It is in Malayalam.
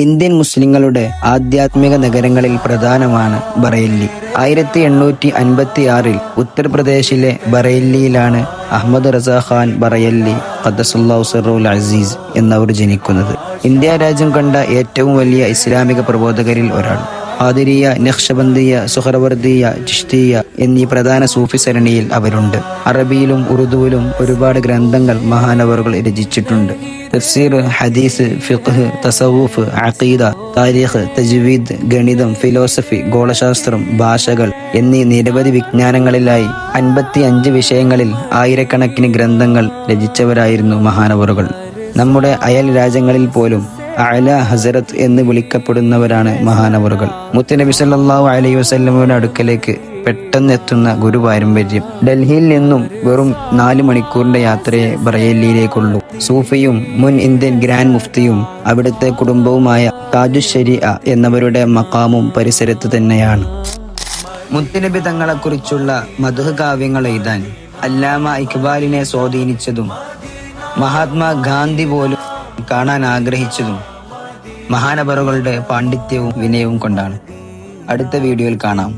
ഇന്ത്യൻ മുസ്ലിങ്ങളുടെ ആധ്യാത്മിക നഗരങ്ങളിൽ പ്രധാനമാണ് ബറേലി. 1856 ഉത്തർപ്രദേശിലെ ബറേലിയിലാണ് അഹമ്മദ് റസാ ഖാൻ ബറയല്ലി ഖദ്ദസല്ലാഹു സിർറുൽ അസീസ് എന്നവർ ജനിക്കുന്നത്. ഇന്ത്യ രാജ്യം കണ്ട ഏറ്റവും വലിയ ഇസ്ലാമിക പ്രബോധകരിൽ ഒരാൾ. ഖാദിരിയ, നഖ്ശബന്ദിയ, സുഹ്റവർദിയ, ചിശ്തിയ എന്നീ പ്രധാന സൂഫി സരണിയിൽ അവരുണ്ട്. അറബിയിലും ഉറുദുവിലും ഒരുപാട് ഗ്രന്ഥങ്ങൾ മഹാനവറുകൾ രചിച്ചിട്ടുണ്ട്. തഫ്സീർ, ഹദീസ്, ഫിഖ്ഹ്, തസവൂഫ്, അഖീദ, താരീഖ്, തജ്വീദ്, ഗണിതം, ഫിലോസഫി, ഗോളശാസ്ത്രം, ഭാഷകൾ എന്നീ നിരവധി വിജ്ഞാനങ്ങളിലായി 55 വിഷയങ്ങളിൽ ആയിരക്കണക്കിന് ഗ്രന്ഥങ്ങൾ രചിച്ചവരായിരുന്നു മഹാനവറുകൾ. നമ്മുടെ അയൽ രാജ്യങ്ങളിൽ പോലും അഅല ഹസരത്ത് എന്ന് വിളിക്കപ്പെടുന്നവരാണ് മഹാനവറുകൾ. മുത്തുനബി സല്ലല്ലാഹു അലൈഹി വസല്ലമയുടെ അടുക്കലേക്ക് പെട്ടെന്ന് എത്തുന്ന ഗുരുപാരമ്പര്യം. ഡൽഹിയിൽ നിന്നും വെറും 4 മണിക്കൂറിന്റെ യാത്രയെ ബറേലിയിലേക്കുള്ളൂ. സൂഫിയും മുൻ ഇന്ത്യൻ ഗ്രാൻഡ് മുഫ്തിയും അവിടുത്തെ കുടുംബവുമായ താജുശ്ശരീഅ എന്നവരുടെ മഖാമും പരിസരത്ത് തന്നെയാണ്. മുത്തുനബി തങ്ങളെക്കുറിച്ചുള്ള മദ്ഹ് കാവ്യങ്ങൾ എഴുതാൻ അല്ലാമ ഇഖ്ബാലിനെ സ്വാധീനിച്ചതും മഹാത്മാഗാന്ധി പോലും കാണാൻ ആഗ്രഹിച്ചതും മഹാനവറുകളുടെ പാണ്ഡിത്യവും വിനയവും കൊണ്ടാണ്. അടുത്ത വീഡിയോയിൽ കാണാം.